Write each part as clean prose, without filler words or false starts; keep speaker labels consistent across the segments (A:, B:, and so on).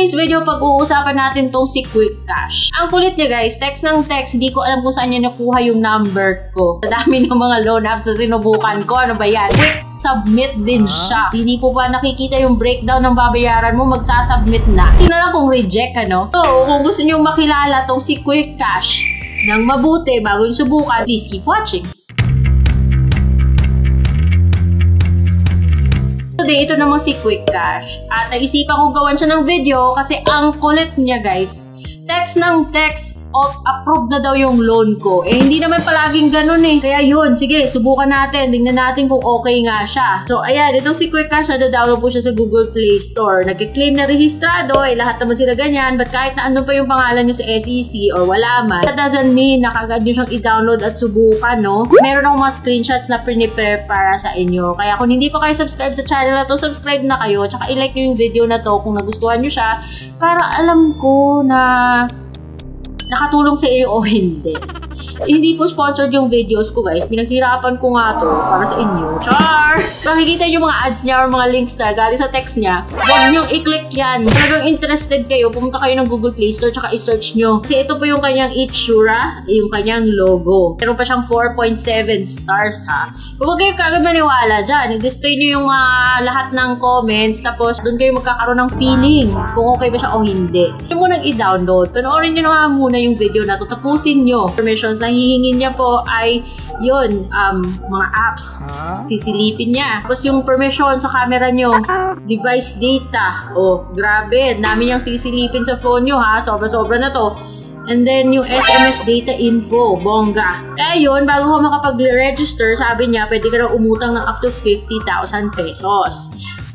A: today's video, pag-uusapan natin tong si Quick Cash. Ang kulit niya guys, text ng text, hindi ko alam kung saan niya nakuha yung number ko. Sa dami ng mga loan apps na sinubukan ko, ano ba yan? Quick submit din siya. Hindi po ba nakikita yung breakdown ng babayaran mo, magsasubmit na. Tingnan lang kung reject, ano? So, kung gusto niyo makilala tong si Quick Cash ng mabuti bago yung subukan, please keep watching. Today, ito namang si Quick Cash. At naisipan ko gawan siya ng video kasi ang kulit niya guys. Text ng text, approve na daw yung loan ko. Eh, hindi naman palaging ganun eh. Kaya yun, sige, subukan natin. Tingnan natin kung okay nga siya. So, ayan, itong si Quick Cash, nadadownload po siya sa Google Play Store. Nag-claim na rehistrado, eh, lahat naman sila ganyan. But kahit na andun pa yung pangalan nyo sa SEC or wala man, that doesn't mean na kagad nyo siyang i-download at subukan, no? Meron akong mga screenshots na prepare para sa inyo. Kaya kung hindi pa kayo subscribe sa channel na to, subscribe na kayo. Tsaka i-like nyo yung video na to kung nagustuhan nyo siya para alam ko na nakatulong sa iyo o hindi. Hindi po sponsored yung videos ko guys. Pinaghirapan ko nga to para sa inyo. Char! Makikita yung mga ads niya or mga links na galing sa text niya. Huwag niyong i-click yan. Talagang interested kayo, pumunta kayo ng Google Play Store tsaka i-search nyo. Kasi ito po yung kanyang Itsura, yung kanyang logo. Meron pa siyang 4.7 stars ha. Huwag kayo kagad maniwala dyan. I-display nyo yung lahat ng comments tapos doon kayo magkakaroon ng feeling kung okay ba siya o hindi. Huwag mo nang i-download. Panoorin nyo na muna yung video na to. Tapusin nyo. Permissions na hihingin niya po ay yun, mga apps. Sisilipin niya. Tapos yung permission sa camera nyo, device data. Oh, grabe. Dami niyang sisilipin sa phone nyo ha. Sobra-sobra na to. And then yung SMS data info, bongga. Kaya yun, bago ka makapag-register, sabi niya, pwede ka na umutang ng up to 50,000 pesos.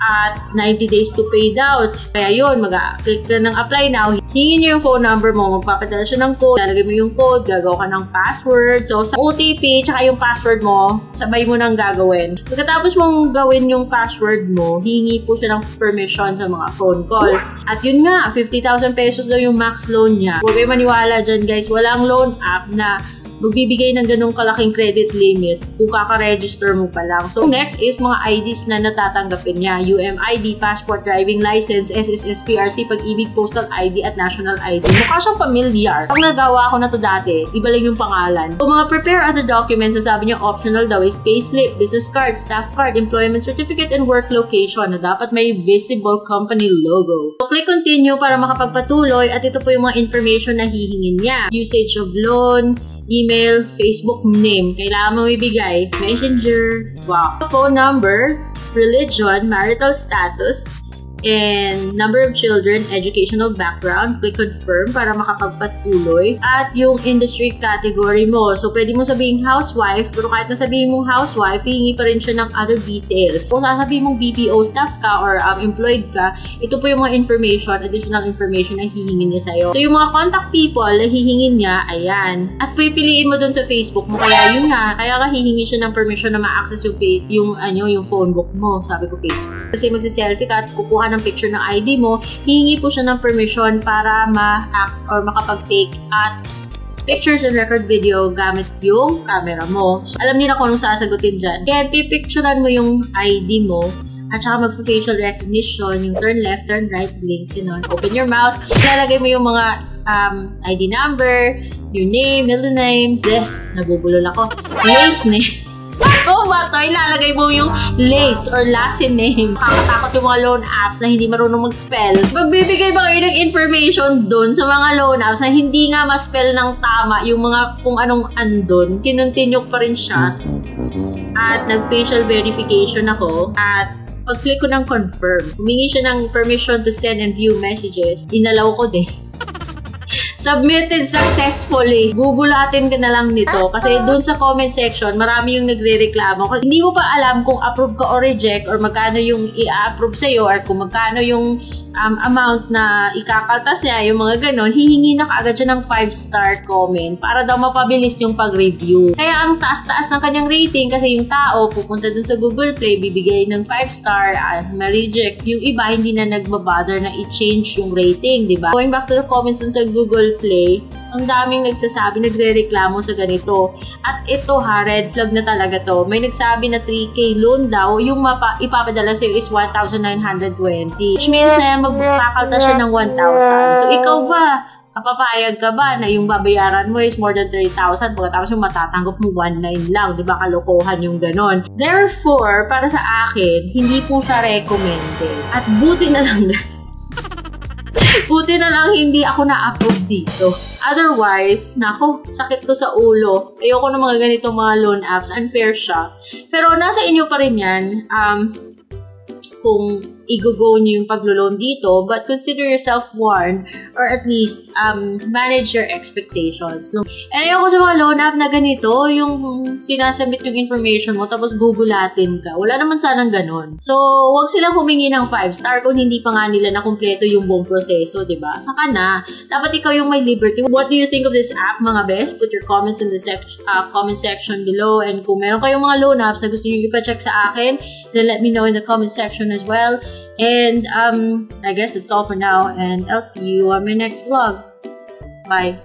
A: At 90 days to pay daw. Kaya yun, mag-click ka ng apply now. Hingin nyo yung phone number mo, magpapadala siya ng code, lalagay mo yung code, gagawa ka ng password. So, sa OTP, tsaka yung password mo, sabay mo nang gagawin. Pagkatapos mong gawin yung password mo, hingi po siya ng permission sa mga phone calls. At yun nga, 50,000 pesos daw yung max loan niya. Huwag kayo maniwala dyan guys, walang loan app na magbibigay ng ganong kalaking credit limit kung kaka-register mo pa lang. So, next is mga IDs na natatanggapin niya. UMID, Passport, Driving License, SSS, PRC, Pag-ibig, Postal ID, at National ID. Mukha siyang familiar. Pag nagawa ko na to dati, iba lang yung pangalan. Kung mga prepare other documents, sabi niya optional daw is payslip, business card, staff card, employment certificate, and work location na dapat may visible company logo. So, click continue para makapagpatuloy at ito po yung mga information na hihingin niya. Usage of loan, email, Facebook name, kailangan mo ibigay, messenger, wow, phone number, religion, marital status, and number of children, educational background, click confirm para makapagpatuloy, at yung industry category mo. So, pwede mo sabihin housewife, pero kahit na sabihin mong housewife, hihingi pa rin siya ng other details. Kung sasabihin mong BPO staff ka or employed ka, ito po yung mga information, additional information na hihingin niya sa'yo. So, yung mga contact people na hihingin niya, ayan. At pipiliin mo dun sa Facebook mo. Kaya yun nga, kaya ka hihingi siya ng permission na ma-access yung phone book mo. Sabi ko Facebook. Kasi magsiselfie ka at kukuha ng picture ng ID mo, hihingi po siya ng permission para ma-access or makapag-take at pictures and record video gamit yung camera mo. So, alam niyo na kung anong sasagutin dyan. Kaya pipicturean mo yung ID mo at saka mag-facial recognition, yung turn left, turn right, blink, yun. Open your mouth. Ilalagay mo yung mga ID number, your name, middle name, nabubulol ako, place name. Oh, bato, ilalagay mo yung lace or last name. Kakatakot yung mga loan apps na hindi marunong mag-spell. Magbibigay ba kayo ng information dun sa mga loan apps na hindi nga ma-spell ng tama yung mga kung anong andun? Kinontinue pa rin siya. At nag-facial verification ako. At pag-click ko ng confirm, humingi siya ng permission to send and view messages. Inalaw ko din. Submitted successfully. Gugulatin ka na lang nito. Kasi dun sa comment section, marami yung nagre-reklamo. Kasi hindi mo pa alam kung approve ka o reject or magkano yung i-approve sa'yo or kung magkano yung amount na ikakaltas niya, yung mga ganon, hihingi na kaagad siya ng 5-star comment para daw mapabilis yung pag-review. Kaya ang taas-taas ng kanyang rating kasi yung tao pupunta dun sa Google Play, bibigay ng 5-star, ma-reject. Yung iba, hindi na nagbabother na i-change yung rating, di ba? Going back to the comments dun sa Google Google Play, ang daming nagsasabi, nagre-reklamo sa ganito. At ito red flag na talaga to. May nagsabi na 3K loan daw, yung ipapadala sa'yo is 1,920. Which means na magpakalta siya ng 1,000. So, ikaw ba? Papayag ka ba na yung babayaran mo is more than 3,000 pagkatapos yung matatanggap mo 1,900 lang, di ba? Kalokohan yung ganon. Therefore, para sa akin, hindi po siya recommended. At buti na lang buti na lang hindi ako na-approve dito. Otherwise, nako, sakit to sa ulo. Ayoko ng mga ganitong mga loan apps. Unfair siya. Pero nasa inyo pa rin yan. Kung i-go nyo yung paglo-loan dito, but consider yourself warned or at least manage your expectations. No? And ayoko sa mga loan app na ganito, yung sinasubmit yung information mo tapos gugulatin ka. Wala naman sanang ganon. So, wag silang humingi ng 5-star kung hindi pa nga nila nakumpleto yung buong proseso, diba? Saka na, dapat ikaw yung may liberty. What do you think of this app, mga best? Put your comments in the comment section below, and kung meron kayong mga loan apps na gusto nyo ipa-check sa akin, then let me know in the comment section as well. And I guess that's all for now, and I'll see you on my next vlog. Bye.